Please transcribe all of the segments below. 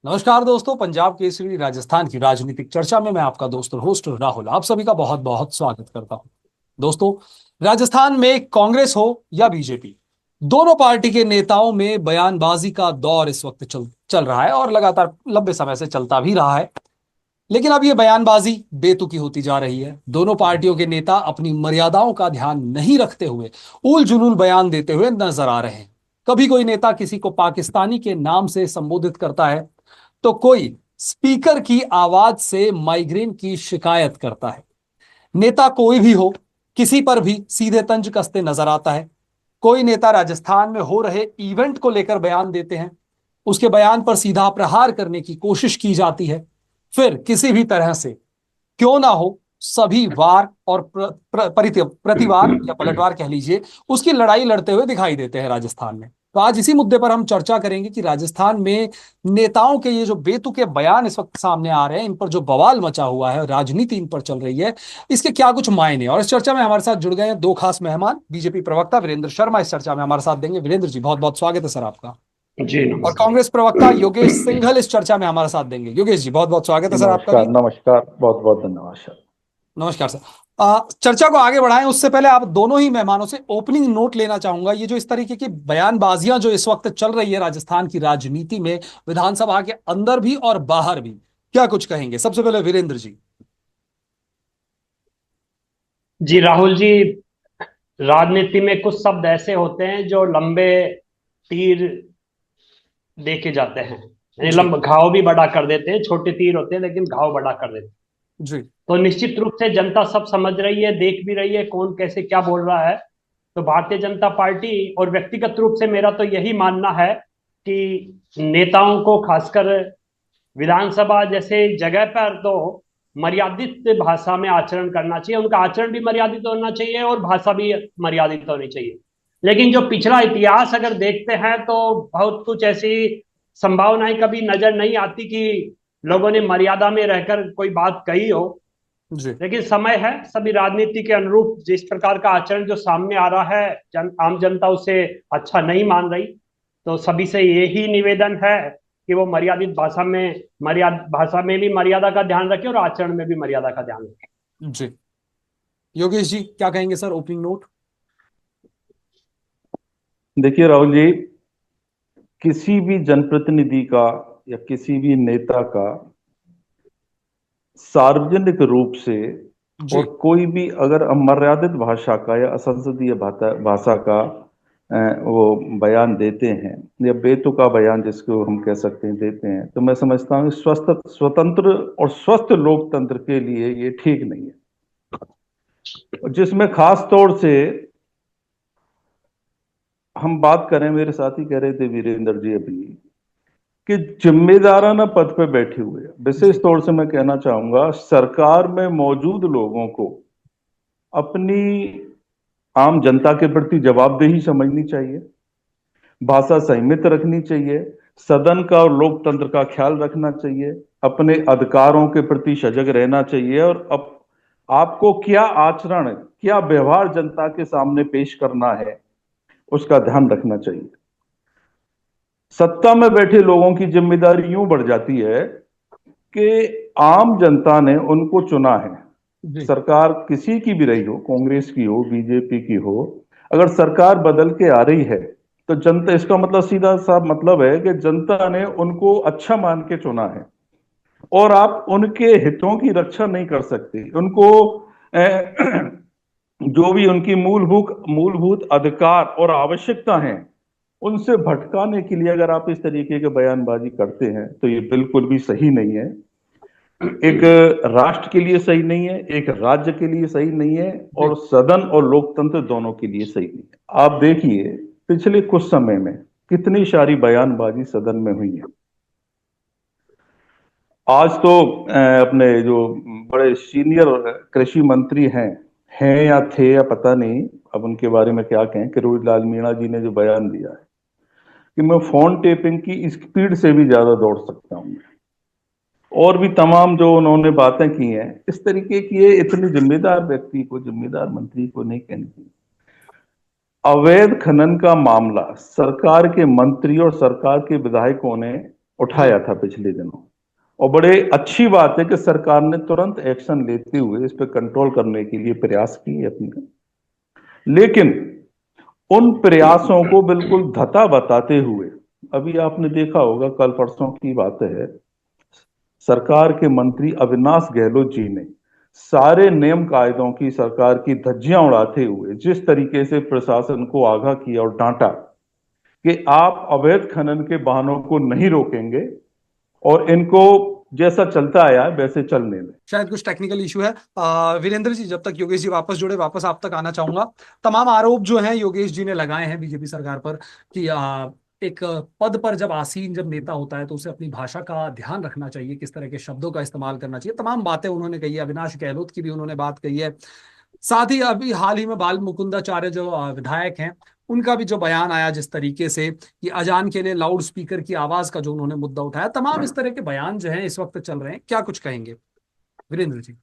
नमस्कार दोस्तों, पंजाब केसरी राजस्थान की राजनीतिक चर्चा में मैं आपका दोस्त और होस्ट राहुल आप सभी का बहुत बहुत स्वागत करता हूं। दोस्तों, राजस्थान में कांग्रेस हो या बीजेपी, दोनों पार्टी के नेताओं में बयानबाजी का दौर इस वक्त चल चल रहा है और लगातार लंबे समय से चलता भी रहा है। लेकिन अब यह बयानबाजी बेतुकी होती जा रही है। दोनों पार्टियों के नेता अपनी मर्यादाओं का ध्यान नहीं रखते हुए उल जुलूल बयान देते हुए नजर आ रहे हैं। कभी कोई नेता किसी को पाकिस्तानी के नाम से संबोधित करता है, तो कोई स्पीकर की आवाज से माइग्रेन की शिकायत करता है। नेता कोई भी हो, किसी पर भी सीधे तंज कसते नजर आता है। कोई नेता राजस्थान में हो रहे इवेंट को लेकर बयान देते हैं, उसके बयान पर सीधा प्रहार करने की कोशिश की जाती है। फिर किसी भी तरह से क्यों ना हो, सभी वार और प्रतिवार या पलटवार कह लीजिए, उसकी लड़ाई लड़ते हुए दिखाई देते हैं राजस्थान में। तो आज इसी मुद्दे पर हम चर्चा करेंगे कि राजस्थान में नेताओं के ये जो बेतुके बयान इस वक्त सामने आ रहे हैं, इन पर जो बवाल मचा हुआ है, राजनीति इन पर चल रही है, इसके क्या कुछ मायने। और इस चर्चा में हमारे साथ जुड़ गए हैं दो खास मेहमान। बीजेपी प्रवक्ता वीरेंद्र शर्मा इस चर्चा में हमारे साथ देंगे। वीरेंद्र जी, बहुत बहुत स्वागत है सर आपका। जी और नमस्कार। कांग्रेस प्रवक्ता योगेश सिंघल इस चर्चा में हमारे साथ देंगे। योगेश जी, बहुत बहुत स्वागत जी है सर आपका नमस्कार, भी। नमस्कार, बहुत बहुत धन्यवाद सर। नमस्कार सर। चर्चा को आगे बढ़ाएं उससे पहले आप दोनों ही मेहमानों से ओपनिंग नोट लेना चाहूंगा। ये जो इस तरीके की बयानबाजियां जो इस वक्त चल रही है राजस्थान की राजनीति में, विधानसभा के अंदर भी और बाहर भी, क्या कुछ कहेंगे? सबसे पहले वीरेंद्र जी। जी राहुल जी, राजनीति में कुछ शब्द ऐसे होते हैं जो लंबे तीर दे के जाते हैं, यानी जी। लंब घाव भी बड़ा कर देते हैं। छोटे तीर होते हैं लेकिन घाव बड़ा कर देते हैं। जी। तो निश्चित रूप से जनता सब समझ रही है, देख भी रही है कौन कैसे क्या बोल रहा है। तो भारतीय जनता पार्टी और व्यक्तिगत रूप से मेरा तो यही मानना है कि नेताओं को, खासकर विधानसभा जैसे जगह पर, तो मर्यादित भाषा में आचरण करना चाहिए। उनका आचरण भी मर्यादित होना चाहिए और भाषा भी मर्यादित होनी चाहिए। लेकिन जो पिछला इतिहास अगर देखते हैं तो बहुत कुछ ऐसी संभावनाएं कभी नजर नहीं आती कि लोगों ने मर्यादा में रहकर कोई बात कही हो। जी। लेकिन समय है, सभी राजनीति के अनुरूप जिस प्रकार का आचरण जो सामने आ रहा है, आम जनता उसे अच्छा नहीं मान रही। तो सभी से यही निवेदन है कि वो मर्यादित भाषा में भी मर्यादा का ध्यान रखें और आचरण में भी मर्यादा का ध्यान रखें। जी। योगेश जी, क्या कहेंगे सर? Opening note. देखिए राहुल जी, किसी भी जनप्रतिनिधि का या किसी भी नेता का सार्वजनिक रूप से और जी। कोई भी अगर अमर्यादित भाषा का या असंसदीय भाषा भाषा का वो बयान देते हैं या बेतुका बयान जिसको हम कह सकते हैं देते हैं, तो मैं समझता हूँ स्वतंत्र और स्वस्थ लोकतंत्र के लिए ये ठीक नहीं है। और जिसमें खास तौर से हम बात करें, मेरे साथी कह रहे थे वीरेंद्र जी अभी, कि जिम्मेदाराना पद पे बैठे हुए हैं। विशेष जी। तौर से मैं कहना चाहूंगा, सरकार में मौजूद लोगों को अपनी आम जनता के प्रति जवाबदेही समझनी चाहिए, भाषा संयमित रखनी चाहिए, सदन का और लोकतंत्र का ख्याल रखना चाहिए, अपने अधिकारों के प्रति सजग रहना चाहिए और आपको क्या आचरण, क्या व्यवहार जनता के सामने पेश करना है, उसका ध्यान रखना चाहिए। सत्ता में बैठे लोगों की जिम्मेदारी यूं बढ़ जाती है कि आम जनता ने उनको चुना है। जी। सरकार किसी की भी रही हो, कांग्रेस की हो, बीजेपी की हो, अगर सरकार बदल के आ रही है तो जनता, इसका मतलब सीधा सा मतलब है कि जनता ने उनको अच्छा मान के चुना है और आप उनके हितों की रक्षा नहीं कर सकते। उनको जो भी उनकी मूलभूत मूलभूत अधिकार और आवश्यकता हैं, उनसे भटकाने के लिए अगर आप इस तरीके के बयानबाजी करते हैं तो ये बिल्कुल भी सही नहीं है। एक राष्ट्र के लिए सही नहीं है, एक राज्य के लिए सही नहीं है जी। और सदन और लोकतंत्र दोनों के लिए सही नहीं है। आप देखिए पिछले कुछ समय में कितनी सारी बयानबाजी सदन में हुई है। आज तो अपने जो बड़े सीनियर कृषि मंत्री हैं या थे या पता नहीं, अब उनके बारे में क्या कहें, किरोड़ी लाल मीणा जी ने जो बयान दिया है कि मैं फोन टेपिंग की स्पीड से भी ज्यादा दौड़ सकता हूं, और भी तमाम जो उन्होंने बातें की हैं, इस तरीके की, ये इतने जिम्मेदार व्यक्ति को, जिम्मेदार मंत्री को नहीं कहनी चाहिए। अवैध खनन का मामला सरकार के मंत्री और सरकार के विधायकों ने उठाया था पिछले दिनों। और बड़े अच्छी बात है कि सरकार ने तुरंत एक्शन लेते हुए इस पर कंट्रोल करने के लिए प्रयास किए अपने। लेकिन उन प्रयासों को बिल्कुल धता बताते हुए, अभी आपने देखा होगा कल परसों की बात है, सरकार के मंत्री अविनाश गहलोत जी ने सारे नियम कायदों की सरकार की धज्जियां उड़ाते हुए जिस तरीके से प्रशासन को आगाह किया और डांटा कि आप अवैध खनन के वाहनों को नहीं रोकेंगे और इनको जैसा चलता आया है वैसे चलने दें। शायद कुछ टेक्निकल इशू है। वीरेंद्र जी, जब तक योगेश जी वापस जुड़े, वापस आप तक आना चाहूंगा। तमाम आरोप जो हैं योगेश जी ने लगाए हैं बीजेपी सरकार पर कि एक पद पर जब आसीन जब नेता होता है तो उसे अपनी भाषा का ध्यान रखना चाहिए, किस तरह के शब्दों का इस्तेमाल करना चाहिए। तमाम बातें उन्होंने कही है। अविनाश गहलोत की भी उन्होंने बात कही है। साथ ही अभी हाल ही में बाल मुकुंदाचार्य जो विधायक हैं, उनका भी जो बयान आया जिस तरीके से कि अजान के लिए लाउड स्पीकर की आवाज का जो उन्होंने मुद्दा उठाया, तमाम इस तरह के बयान जो हैं इस वक्त चल रहे हैं। क्या कुछ कहेंगे वीरेंद्र जी?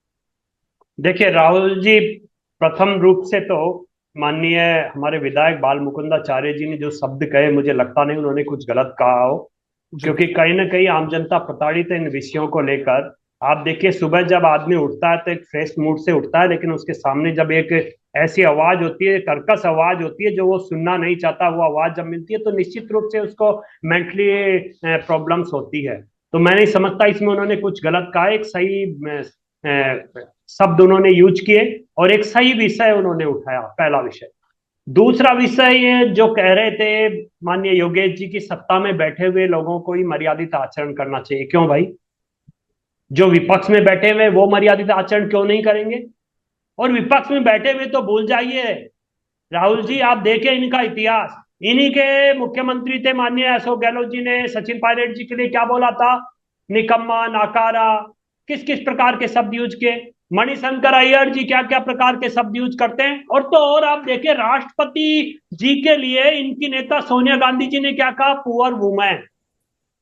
देखिए राहुल जी, प्रथम रूप से तो माननीय हमारे विधायक बाल मुकुंदाचार्य जी ने जो शब्द कहे, मुझे लगता नहीं उन्होंने कुछ गलत कहा हो, जी क्योंकि कहीं ना कहीं आम जनता प्रताड़ित है इन विषयों को लेकर। आप देखिए, सुबह जब आदमी उठता है तो एक फ्रेश मूड से उठता है, लेकिन उसके सामने जब एक ऐसी आवाज होती है, कर्कश आवाज होती है जो वो सुनना नहीं चाहता, वो आवाज जब मिलती है तो निश्चित रूप से उसको मेंटली प्रॉब्लम्स होती है। तो मैं नहीं समझता इसमें उन्होंने कुछ गलत कहा। एक सही शब्द उन्होंने यूज किए और एक सही विषय उन्होंने उठाया, पहला विषय। दूसरा विषय ये जो कह रहे थे माननीय योगेश जी की, सत्ता में बैठे हुए लोगों को ही मर्यादित आचरण करना चाहिए। क्यों भाई? जो विपक्ष में बैठे हुए वो मर्यादित आचरण क्यों नहीं करेंगे? और विपक्ष में बैठे हुए तो भूल जाइए राहुल जी, आप देखें इनका इतिहास। इन्हीं के मुख्यमंत्री थे माननीय अशोक गहलोत जी ने सचिन पायलट जी के लिए क्या बोला था? निकम्मा, नाकारा, किस किस प्रकार के शब्द यूज किए। मणिशंकर अय्यर जी क्या क्या प्रकार के शब्द यूज करते हैं। और तो और आप देखिए, राष्ट्रपति जी के लिए इनकी नेता सोनिया गांधी जी ने क्या कहा? Poor women.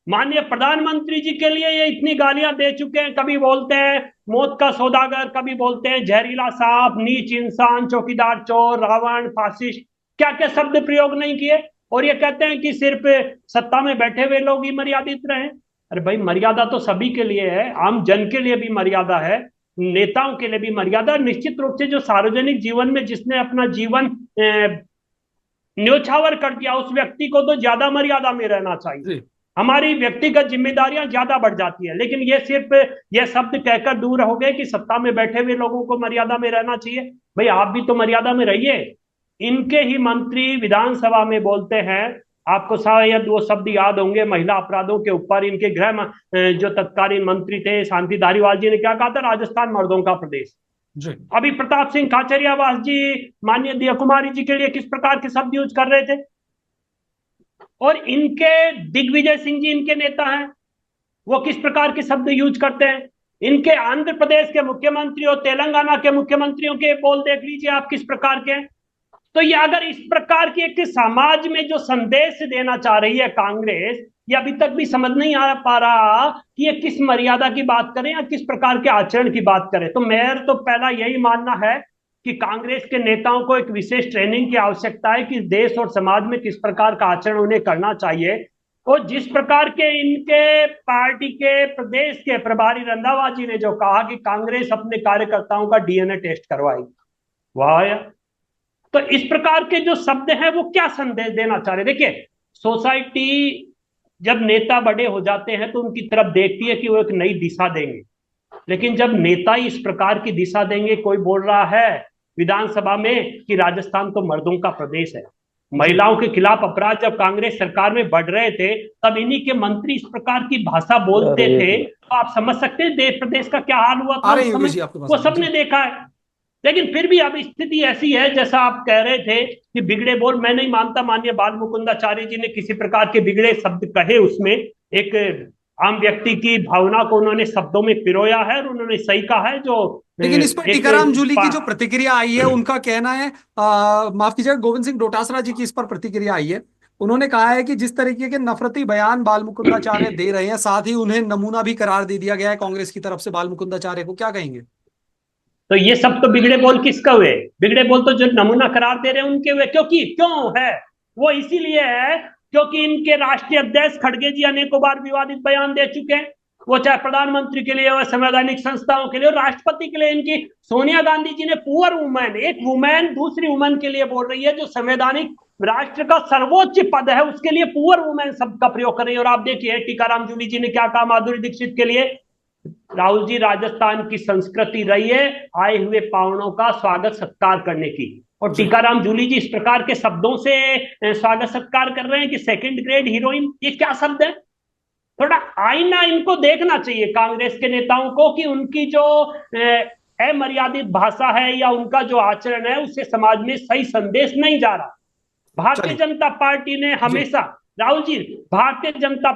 माननीय प्रधानमंत्री जी के लिए ये इतनी गालियां दे चुके हैं, कभी बोलते हैं मौत का सौदागर, कभी बोलते हैं जहरीला सांप, नीच इंसान, चौकीदार चोर, रावण, फासिस्ट, क्या क्या शब्द प्रयोग नहीं किए। और ये कहते हैं कि सिर्फ सत्ता में बैठे हुए लोग ही मर्यादित रहे। अरे भाई, मर्यादा तो सभी के लिए है, आम जन के लिए भी मर्यादा है, नेताओं के लिए भी मर्यादा। निश्चित रूप से जो सार्वजनिक जीवन में जिसने अपना जीवन न्योछावर कर दिया, उस व्यक्ति को तो ज्यादा मर्यादा में रहना चाहिए। हमारी व्यक्तिगत जिम्मेदारियां ज्यादा बढ़ जाती है। लेकिन ये सिर्फ ये शब्द कहकर दूर हो गए कि सत्ता में बैठे हुए लोगों को मर्यादा में रहना चाहिए। भाई आप भी तो मर्यादा में रहिए। इनके ही मंत्री विधानसभा में बोलते हैं, आपको शायद वो शब्द याद होंगे, महिला अपराधों के ऊपर इनके जो तत्कालीन मंत्री थे शांति धारीवाल जी ने क्या कहा था? राजस्थान मर्दों का प्रदेश। अभी प्रताप सिंह खाचरियावास जी माननीय दिया कुमारी जी के लिए किस प्रकार के शब्द यूज कर रहे थे। और इनके दिग्विजय सिंह जी इनके नेता हैं, वो किस प्रकार के शब्द यूज करते हैं। इनके आंध्र प्रदेश के मुख्यमंत्री और तेलंगाना के मुख्यमंत्रियों के बोल देख लीजिए आप किस प्रकार के हैं। तो ये अगर इस प्रकार की एक समाज में जो संदेश देना चाह रही है कांग्रेस, ये अभी तक भी समझ नहीं आ पा रहा कि ये किस मर्यादा की बात करें या किस प्रकार के आचरण की बात करें। तो मेरा तो पहला यही मानना है कि कांग्रेस के नेताओं को एक विशेष ट्रेनिंग की आवश्यकता है कि देश और समाज में किस प्रकार का आचरण उन्हें करना चाहिए। और जिस प्रकार के इनके पार्टी के प्रदेश के प्रभारी रंधावा जी ने जो कहा कि कांग्रेस अपने कार्यकर्ताओं का डीएनए टेस्ट करवाएगी, वाह। तो इस प्रकार के जो शब्द हैं वो क्या संदेश देना चाह रहे? देखिए, सोसाइटी जब नेता बड़े हो जाते हैं तो उनकी तरफ देखती है कि वो एक नई दिशा देंगे, लेकिन जब नेता ही इस प्रकार की दिशा देंगे, कोई बोल रहा है विधानसभा में कि राजस्थान तो मर्दों का प्रदेश है, महिलाओं के खिलाफ अपराध जब कांग्रेस सरकार में बढ़ रहे थे तब इन्हीं के मंत्री इस प्रकार की भाषा बोलते थे, तो आप समझ सकते हैं देश प्रदेश का क्या हाल हुआ था। वो सबने देखा है। लेकिन फिर भी अब स्थिति ऐसी है, जैसा आप कह रहे थे कि बिगड़े बोल, मैं नहीं मानता माननीय बाल मुकुंदाचार्य जी ने किसी प्रकार के बिगड़े शब्द कहे। उसमें एक आम व्यक्ति की भावना को उन्होंने शब्दों में पिरोया है और उन्होंने सही कहा है। जो लेकिन इस पर टीकाराम जूली की जो प्रतिक्रिया आई है, उनका कहना है, माफ कीजिएगा, गोविंद सिंह डोटासरा जी की इस पर प्रतिक्रिया आई है। उन्होंने कहा है कि जिस तरीके के नफरती बयान बाल मुकुंदाचार्य दे रहे हैं, साथ ही उन्हें नमूना भी करार दे दिया गया है कांग्रेस की तरफ से बाल मुकुंदाचार्य को। क्या कहेंगे? तो ये सब तो बिगड़े बोल किसका हुए? बिगड़े बोल तो जो नमूना करार दे रहे हैं उनके हुए। क्योंकि क्यों है वो? इसीलिए है क्योंकि इनके राष्ट्रीय अध्यक्ष खड़गे जी अनेकों बार विवादित बयान दे चुके हैं, वो चाहे प्रधानमंत्री के लिए, संवैधानिक संस्थाओं के लिए, और राष्ट्रपति के लिए। इनकी सोनिया गांधी जी ने पुअर वुमेन, एक वुमेन दूसरी वुमेन के लिए बोल रही है, जो संवैधानिक राष्ट्र का सर्वोच्च पद है, उसके लिए पुअर वुमेन शब्द का प्रयोग कर रही है। और आप देखिए टीकाराम जूली जी ने क्या कहा माधुरी दीक्षित के लिए। राहुल जी, राजस्थान की संस्कृति रही है आए हुए पावनों का स्वागत सत्कार करने की, और टीकाराम जूली जी इस प्रकार के शब्दों से स्वागत सत्कार कर रहे हैं कि सेकंड ग्रेड हीरोइन, ये क्या शब्द है? थोड़ा आईना इनको देखना चाहिए कांग्रेस के नेताओं को, कि उनकी जो अमर्यादित भाषा है या उनका जो आचरण है, उससे समाज में सही संदेश नहीं जा रहा। भारतीय जनता पार्टी ने हमेशा, राहुल जी, भारतीय जनता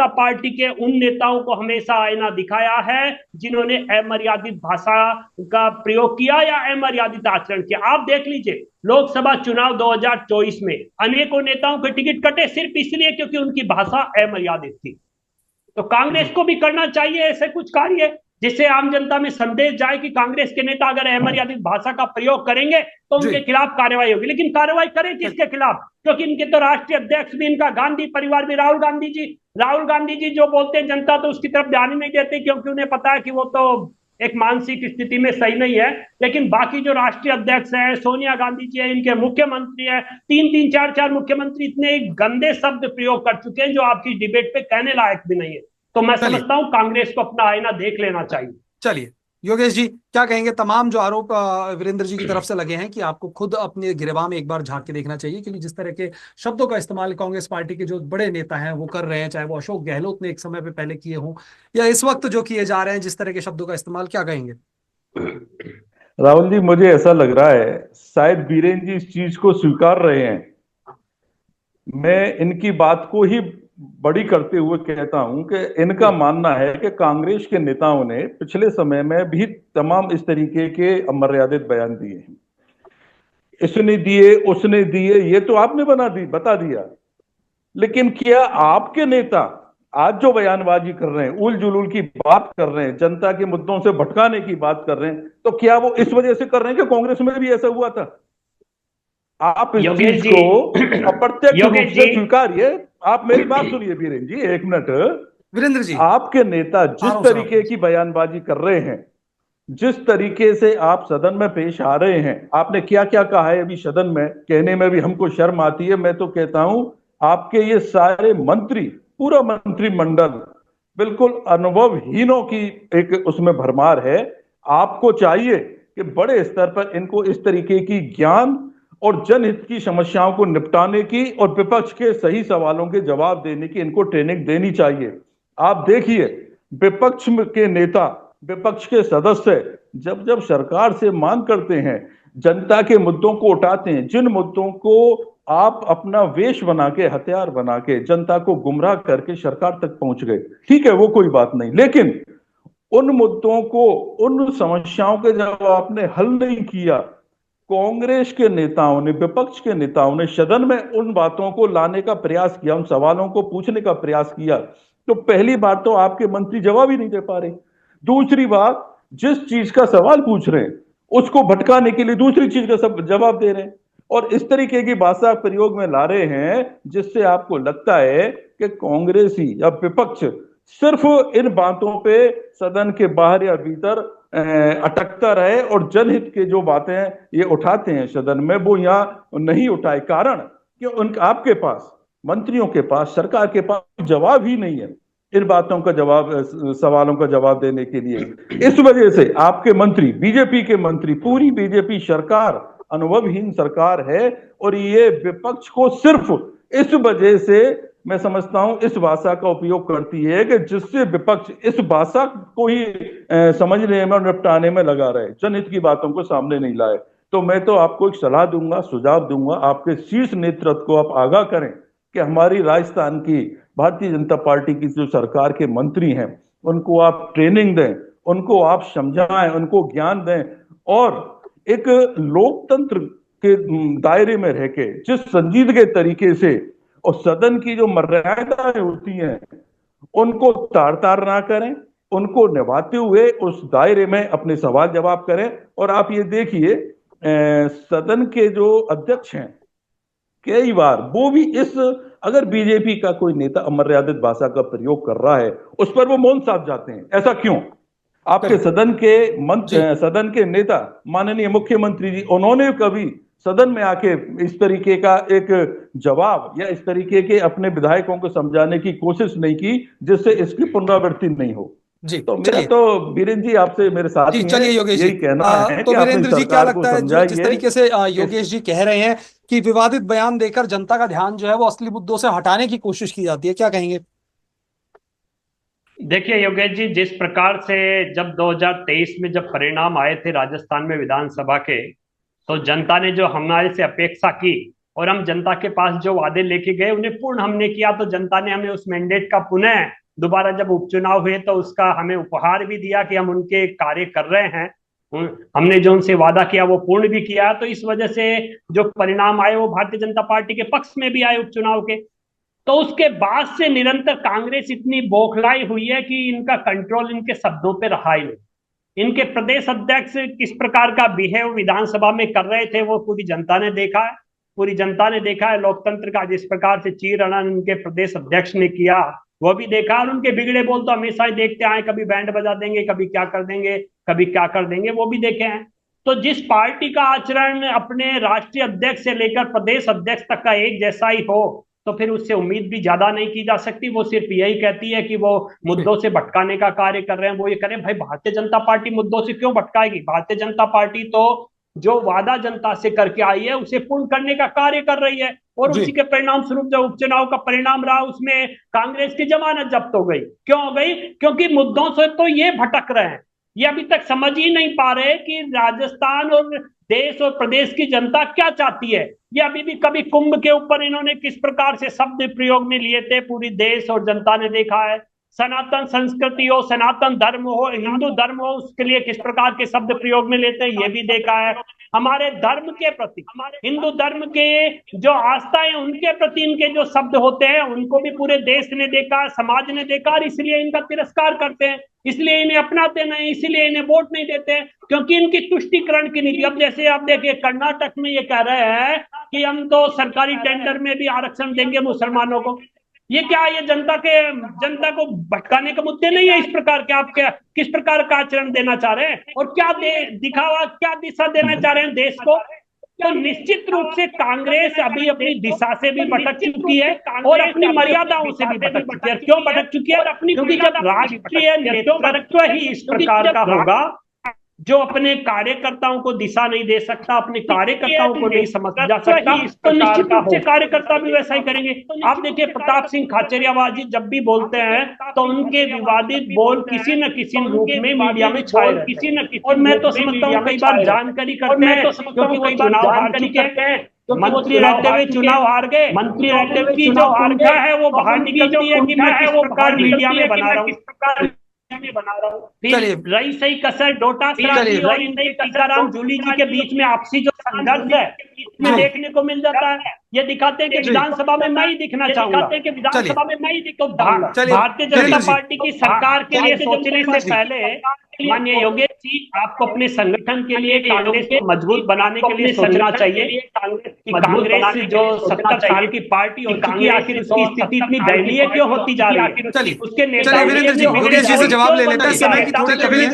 पार्टी के उन नेताओं को हमेशा आईना दिखाया है जिन्होंने अमर्यादित भाषा का प्रयोग किया या अमर्यादित आचरण किया। आप देख लीजिए, लोकसभा चुनाव 2024 में अनेकों नेताओं के टिकट कटे सिर्फ इसलिए क्योंकि उनकी भाषा अमर्यादित थी। तो कांग्रेस को भी करना चाहिए ऐसे कुछ कार्य जिससे आम जनता में संदेश जाए कि कांग्रेस के नेता अगर अमर्यादित भाषा का प्रयोग करेंगे तो उनके खिलाफ कार्रवाई होगी। लेकिन कार्रवाई करें किसके खिलाफ? क्योंकि इनके तो राष्ट्रीय अध्यक्ष भी, इनका गांधी परिवार भी, राहुल गांधी जी जो बोलते हैं जनता तो उसकी तरफ ध्यान ही नहीं देती, क्योंकि उन्हें पता है कि वो तो एक मानसिक स्थिति में सही नहीं है। लेकिन बाकी जो राष्ट्रीय अध्यक्ष है, सोनिया गांधी जी है, इनके मुख्यमंत्री है, तीन तीन चार चार मुख्यमंत्री इतने गंदे शब्द प्रयोग कर चुके हैं जो आपकी डिबेट पे कहने लायक भी नहीं है। तो मैं समझता हूं कांग्रेस को अपना आईना देख लेना चाहिए। चलिए योगेश जी, क्या कहेंगे? तमाम जो आरोप वीरेंद्र जी की तरफ से लगे हैं कि आपको खुद अपने गिरबान में एक बार झांक के देखना चाहिए, क्योंकि जिस तरह के शब्दों का इस्तेमाल कांग्रेस पार्टी के जो बड़े नेता हैं वो कर रहे हैं, चाहे वो अशोक गहलोत ने एक समय पे पहले किए हों या इस वक्त जो किए जा रहे हैं, जिस तरह के शब्दों का इस्तेमाल, क्या कहेंगे? राहुल जी, मुझे ऐसा लग रहा है शायद बीरेन जी इस चीज को स्वीकार रहे हैं। मैं इनकी बात को ही बड़ी करते हुए कहता हूं कि इनका मानना है कि कांग्रेस के नेताओं ने पिछले समय में भी तमाम इस तरीके के अमर्यादित बयान दिए हैं। इसने दिए, उसने दिए, ये तो आपने बता दिया। लेकिन क्या आपके नेता आज जो बयानबाजी कर रहे हैं, उल जुलूल की बात कर रहे हैं, जनता के मुद्दों से भटकाने की बात कर रहे हैं, तो क्या वो इस वजह से कर रहे हैं कि कांग्रेस में भी ऐसा हुआ था? आप इस चीज को अप्रत्यक्ष रूप से स्वीकारिए। आप मेरी बात सुनिए वीरेन जी, एक मिनट। वीरेंद्र जी, आपके नेता जिस तरीके की बयानबाजी कर रहे हैं, जिस तरीके से आप सदन में पेश आ रहे हैं, आपने क्या क्या कहा है अभी सदन में, कहने में भी हमको शर्म आती है। मैं तो कहता हूं आपके ये सारे मंत्री, पूरा मंत्रिमंडल बिल्कुल अनुभवहीनों की एक उसमें भरमार है। आपको चाहिए कि बड़े स्तर पर इनको इस तरीके की ज्ञान और जनहित की समस्याओं को निपटाने की और विपक्ष के सही सवालों के जवाब देने की इनको ट्रेनिंग देनी चाहिए। आप देखिए, विपक्ष के नेता, विपक्ष के सदस्य जब जब सरकार से मांग करते हैं, जनता के मुद्दों को उठाते हैं, जिन मुद्दों को आप अपना वेश बना के, हथियार बना के, जनता को गुमराह करके सरकार तक पहुंच गए, ठीक है, वो कोई बात नहीं। लेकिन उन मुद्दों को, उन समस्याओं के जब आपने हल नहीं किया, कांग्रेस के नेताओं ने, विपक्ष के नेताओं ने सदन में उन बातों को लाने का प्रयास किया, उन सवालों को पूछने का प्रयास किया, तो पहली बात तो आपके मंत्री जवाब ही नहीं दे पा रहे। दूसरी बात, जिस चीज का सवाल पूछ रहे हैं उसको भटकाने के लिए दूसरी चीज का सब जवाब दे रहे हैं, और इस तरीके की भाषा प्रयोग में ला रहे हैं जिससे आपको लगता है कि कांग्रेसी या विपक्ष सिर्फ इन बातों पे सदन के बाहर या भीतर अटकता रहे और जनहित के जो बातें ये उठाते हैं सदन में वो यहां नहीं उठाए। कारण कि उनका, आपके पास, मंत्रियों के पास, सरकार के पास जवाब ही नहीं है इन बातों का जवाब, सवालों का जवाब देने के लिए। इस वजह से आपके मंत्री, बीजेपी के मंत्री, पूरी बीजेपी सरकार अनुभवहीन सरकार है, और ये विपक्ष को सिर्फ इस वजह से, मैं समझता हूं, इस भाषा का उपयोग करती है कि जिससे विपक्ष इस भाषा को ही समझने में और निपटाने में लगा रहे, जनहित की बातों को सामने नहीं लाए। तो मैं तो आपको एक सलाह दूंगा, सुझाव दूंगा, आपके शीर्ष नेतृत्व को आप आगाह करें कि हमारी राजस्थान की भारतीय जनता पार्टी की जो सरकार के मंत्री हैं उनको आप ट्रेनिंग दें, उनको आप समझाएं, उनको ज्ञान दें, और एक लोकतंत्र के दायरे में रह के जिस संजीदगी तरीके से और सदन की जो मर्यादाएं होती हैं उनको तार तार ना करें, उनको निभाते हुए उस दायरे में अपने सवाल जवाब करें। और आप ये देखिए, सदन के जो अध्यक्ष हैं, कई बार वो भी इस, अगर बीजेपी का कोई नेता अमर्यादित भाषा का प्रयोग कर रहा है उस पर वो मौन साध जाते हैं। ऐसा क्यों? आपके करेक्ट। जी। सदन के नेता माननीय मुख्यमंत्री जी, उन्होंने कभी सदन में आके इस तरीके का एक जवाब या इस तरीके के अपने विधायकों को समझाने की कोशिश नहीं की जिससे इसकी पुनरावृत्ति नहीं हो। जी तो मेरा चलिए। तो वीरेंद्र जी आपसे, मेरे जी साथी हैं, चलिए योगेश जी। यही कहना है तो कि अपनी वीरेंद्र जी क्या सरकार को लगता है, जो जिस समझाइए तरीके से कि योगेश जी कह रहे हैं कि विवादित बयान देकर जनता का ध्यान जो है वो असली मुद्दों से हटाने की कोशिश की जाती है, क्या कहेंगे? देखिए योगेश जी, जिस प्रकार से जब 2023 में जब परिणाम आए थे राजस्थान में विधानसभा के, तो जनता ने जो हमारे से अपेक्षा की और हम जनता के पास जो वादे लेके गए उन्हें पूर्ण हमने किया, तो जनता ने हमें उस मैंडेट का पुनः दोबारा जब उपचुनाव हुए तो उसका हमें उपहार भी दिया कि हम उनके कार्य कर रहे हैं। हमने जो उनसे वादा किया वो पूर्ण भी किया। तो इस वजह से जो परिणाम आए वो भारतीय जनता पार्टी के पक्ष में भी आए उपचुनाव के। तो उसके बाद से निरंतर कांग्रेस इतनी बौखलाई हुई है कि इनका कंट्रोल इनके शब्दों पे रहा ही नहीं। इनके प्रदेश अध्यक्ष किस प्रकार का बिहेव विधानसभा में कर रहे थे वो पूरी जनता ने देखा है। पूरी जनता ने देखा है लोकतंत्र का जिस प्रकार से चीर हनन उनके प्रदेश अध्यक्ष ने किया वो भी देखा। और उनके बिगड़े बोल तो हमेशा ही देखते आए, कभी बैंड बजा देंगे, कभी क्या कर देंगे, कभी क्या कर देंगे, वो भी देखे हैं। तो जिस पार्टी का आचरण अपने राष्ट्रीय अध्यक्ष से लेकर प्रदेश अध्यक्ष तक का एक जैसा ही हो तो फिर उससे उम्मीद भी ज्यादा नहीं की जा सकती। वो सिर्फ यही कहती है कि वो मुद्दों से भटकाने का कार्य कर रहे हैं। वो ये करें, भाई भारतीय जनता पार्टी मुद्दों से क्यों भटकाएगी? भारतीय जनता पार्टी तो जो वादा जनता से करके आई है उसे पूर्ण करने का कार्य कर रही है। और जी उसी के परिणाम स्वरूप जो उपचुनाव का परिणाम रहा उसमें कांग्रेस की जमानत जब्त हो गई। क्यों हो गई? क्योंकि मुद्दों से तो ये भटक रहे हैं, ये अभी तक समझ ही नहीं पा रहे कि राजस्थान और देश और प्रदेश की जनता क्या चाहती है। ये अभी भी, कभी कुंभ के ऊपर इन्होंने किस प्रकार से शब्द प्रयोग में लिए थे पूरी देश और जनता ने देखा है। सनातन संस्कृति हो, सनातन धर्म हो, हिंदू धर्म हो, उसके लिए किस प्रकार के शब्द प्रयोग में लेते हैं ये भी देखा है। हमारे धर्म के प्रति, हमारे हिंदू धर्म के जो आस्था है उनके प्रति इनके जो शब्द होते हैं उनको भी पूरे देश ने देखा, समाज ने देखा, और इसलिए इनका तिरस्कार करते हैं, इसलिए इन्हें अपनाते नहीं, इसीलिए इन्हें वोट नहीं देते हैं, क्योंकि इनकी तुष्टिकरण की नीति। अब जैसे आप देखिए कर्नाटक में ये कह रहे हैं कि हम तो सरकारी टेंडर में भी आरक्षण देंगे मुसलमानों को। ये क्या, ये जनता को भटकाने के मुद्दे नहीं है इस प्रकार के? आप क्या, किस प्रकार का आचरण देना चाह रहे हैं और क्या दिखावा, क्या दिशा देना चाह रहे हैं देश को? तो निश्चित रूप से कांग्रेस अभी अपनी दिशा से भी भटक चुकी है और अपनी मर्यादाओं से भी भटक चुकी है। क्यों भटक चुकी है? क्योंकि जब राष्ट्रीय नेतृत्व ही इस प्रकार का होगा जो अपने कार्यकर्ताओं को दिशा नहीं दे सकता, अपने कार्यकर्ताओं को नहीं समझ जा सकता, तो निश्चित रूप से कार्यकर्ता भी वैसा ही करेंगे। आप देखिए प्रताप सिंह खाचरियावाजी जब भी बोलते हैं तो उनके विवादित बोल किसी न किसी रूप में मीडिया में छाए रहते हैं। और मैं तो समझता हूँ कई बार जानकारी करते हैं क्योंकि वो चुनाव हार चुके हैं, मंत्री रहते हुए चुनाव हार गए। मंत्री रहते हुए की जो भूमिका है वो बाहर निकलती है कि मैं किस प्रकार मीडिया में बना रहा हूँ। चलिए। रही सही कसर डोटासरा जी और इनके टीकाराम जूली जी के बीच में आपसी जो संघर्ष है इसमें देखने को मिल जाता है। ये दिखाते हैं कि विधानसभा में मैं ही दिखना चाहूंगा, विधानसभा में मैं ही दिखो। भारतीय जनता पार्टी की सरकार के लिए सोचने से पहले माननीय योगेश जी आपको अपने संगठन के लिए कांग्रेस को मजबूत बनाने के लिए सोचना चाहिए। कांग्रेस जो 70 साल की पार्टी हो चुकी है, आखिर उसकी स्थिति इतनी दयनीय क्यों होती जा रही है? चलिए उसके चलिए वीरेंद्र जी, योगेश जी से जवाब ले लेते हैं, समय की थोड़ी कमी है।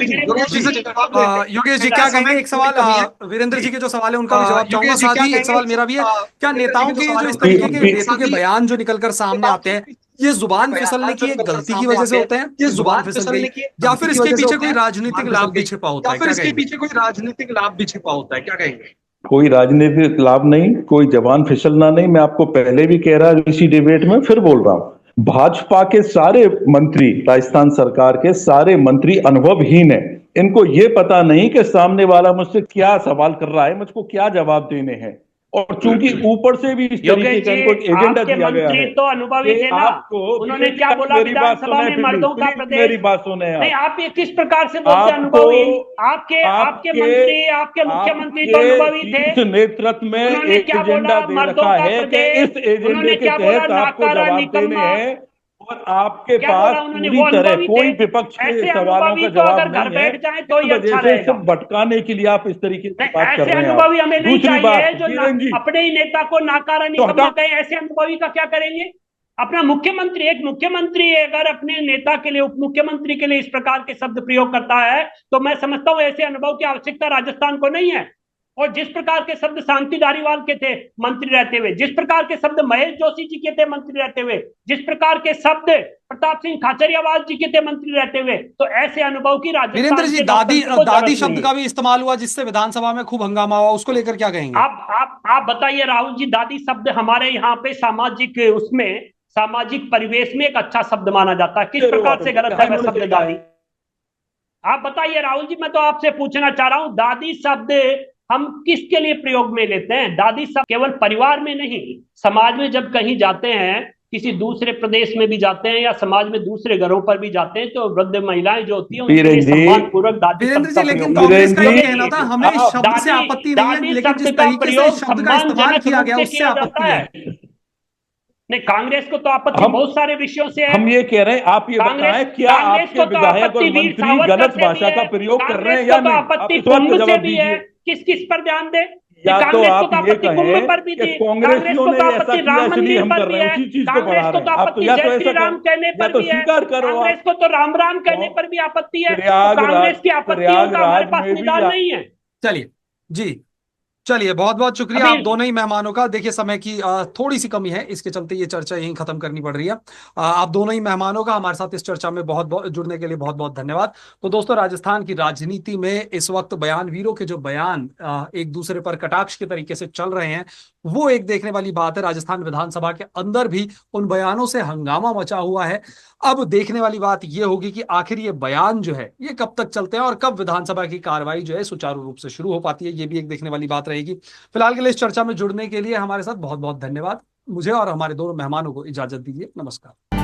योगेश जी क्या कहेंगे? एक सवाल वीरेंद्र जी के जो सवाल है उनका भी जवाब चाहूंगा, साथ ही एक सवाल मेरा भी है। क्या नेताओं के जो इस तरीके के बेतुके के बयान जो निकलकर सामने आते हैं ये जुबान फिसलने की एक गलती की वजह से होते हैं, ये जुबान फिसल गई, या फिर इसके पीछे कोई राजनीतिक लाभ भी छिपा होता है? क्या इसके पीछे कोई राजनीतिक लाभ भी छिपा होता है, क्या कहेंगे? कोई राजनीतिक लाभ नहीं, कोई जवान फिसलना नहीं। मैं आपको पहले भी कह रहा इसी डिबेट में, फिर बोल रहा हूं, भाजपा के सारे मंत्री, राजस्थान सरकार के सारे मंत्री अनुभवहीन है। इनको ये पता नहीं कि सामने वाला मुझसे क्या सवाल कर रहा है, मुझको क्या जवाब देने हैं। और चूंकि ऊपर से भी इस तरीके का इनको एजेंडा दिया गया है तो अनुभवी थे ना, आपको, उन्होंने क्या बोला विधानसभा में मर्दों का प्रदेश। मेरी बात सुने नहीं, आप ये किस प्रकार से बोलते हैं अनुभवी? आपके मंत्री, आपके मुख्यमंत्री तो अनुभवी थे। इस नेतृत्व में एक एजेंडा दे रखा है कि इस एजेंडे के तहत आपको जवाब देने हैं। और आपके क्या पास बोला उन्होंने? पूरी वो तरह अनुभवी कोई थे। विपक्ष के ऐसे सवालों अनुभवी का तो अगर जवाब घर नहीं है। बैठ जाए तो इस ही वजह अच्छा से रहेगा। सिर्फ भटकाने के लिए आप इस तरीके से नहीं, बात कर ऐसे रहे हैं। अनुभवी आप हमें नहीं दूसरी चाहिए बात, जो किरण जी, अपने ही नेता को नाकारा तो निकम्मा हटा कहे। ऐसे अनुभवी का क्या करेंगे? अपना मुख्यमंत्री, एक मुख्यमंत्री अगर अपने नेता के लिए, उप मुख्यमंत्री के लिए इस प्रकार के शब्द प्रयोग करता है तो मैं समझता हूं ऐसे अनुभव की आवश्यकता राजस्थान को नहीं है। और जिस प्रकार के शब्द शांति धारीवाल के थे मंत्री रहते हुए, जिस प्रकार के शब्द महेश जोशी जी के थे मंत्री रहते हुए, जिस प्रकार के शब्द प्रताप सिंह खाचरियावास जी के थे मंत्री रहते हुए, तो ऐसे अनुभव की वीरेंद्र राजस्थान जी, के दादी लोकतंत्र को दादी जरूरत नहीं शब्द है। का भी इस्तेमाल हुआ जिससे विधानसभा में खूब हंगामा हुआ, उसको लेकर क्या कहेंगे? आप बताइए राहुल जी, दादी शब्द हमारे यहाँ पे सामाजिक उसमें, सामाजिक परिवेश में एक अच्छा शब्द माना जाता है। किस प्रकार से गलत है वह शब्द दादी? आप बताइए राहुल जी, मैं तो आपसे पूछना चाह रहा हूं, दादी शब्द हम किसके लिए प्रयोग में लेते हैं? दादी शब्द केवल परिवार में नहीं, समाज में जब कहीं जाते हैं, किसी दूसरे प्रदेश में भी जाते हैं या समाज में दूसरे घरों पर भी जाते हैं, तो वृद्ध महिलाएं जो होती हैं उनके लिए वीरेन जी, सम्मान पूर्वक दादी वीरेंद्र शब्द जी, का लेकिन प्रयोग कांग्रेस वीरेन का तो ये जी, कहना था देखिए, हमें आप शब्द से दादी आपत्ति नहीं है, दादी लेकिन शब्द जिस का तरीके से इस प्रयोग शब्द का इस्तेमाल सम्मानजनक किया रूप गया से उससे किया जाता आपत्ति है। है। नहीं, कांग्रेस को तो आपत्ति हम बहुत सारे विषयों से है। हम ये कह रहे हैं, आप ये कांग्रेस बताएं, क्या कांग्रेस आपके को तो विधायक और आपत्ति वीर मंत्री सावरकर गलत से भी भाषा का है। प्रयोग कर रहे कांग्रेस हैं को या तो नहीं? आप आपत्ति इस बात का कुंभ से जवाब भी है। दीजिए। किस किस पर ध्यान दे? या तो कांग्रेस को आप तो ये आपत्ति कुंभ कहें पर भी कि थी, कांग्रेस कांग्रेसियों को ने तो ऐसा आपत्ति किया राम इसलिए मंदिर हम पर कर भी रहे हैं, है, उसी चीज को कांग्रेस बढ़ा को रहे तो हैं। आप तो आपत्ति या तो जय ऐसा श्री राम कहो कहने या पर तो भी है, स्वीकार करो। कांग्रेस आप को तो राम राम कहने तो पर भी आपत्ति है। तो कांग्रेस की आपत्तियों का हमारे प्रयागराज पास में भी निदान नहीं है। चलिए जी, चलिए, बहुत बहुत शुक्रिया अभी आप दोनों ही मेहमानों का। देखिए, समय की थोड़ी सी कमी है, इसके चलते ये चर्चा यहीं खत्म करनी पड़ रही है। आप दोनों ही मेहमानों का हमारे साथ इस चर्चा में बहुत बहुत जुड़ने के लिए बहुत बहुत धन्यवाद। तो दोस्तों, राजस्थान की राजनीति में इस वक्त बयानवीरों के जो बयान एक दूसरे पर कटाक्ष के तरीके से चल रहे हैं, वो एक देखने वाली बात है। राजस्थान विधानसभा के अंदर भी उन बयानों से हंगामा मचा हुआ है। अब देखने वाली बात यह होगी कि आखिर ये बयान जो है ये कब तक चलते हैं और कब विधानसभा की कार्रवाई जो है सुचारू रूप से शुरू हो पाती है, ये भी एक देखने वाली बात रहेगी। फिलहाल के लिए इस चर्चा में जुड़ने के लिए हमारे साथ बहुत बहुत धन्यवाद। मुझे और हमारे दोनों मेहमानों को इजाजत दीजिए। नमस्कार।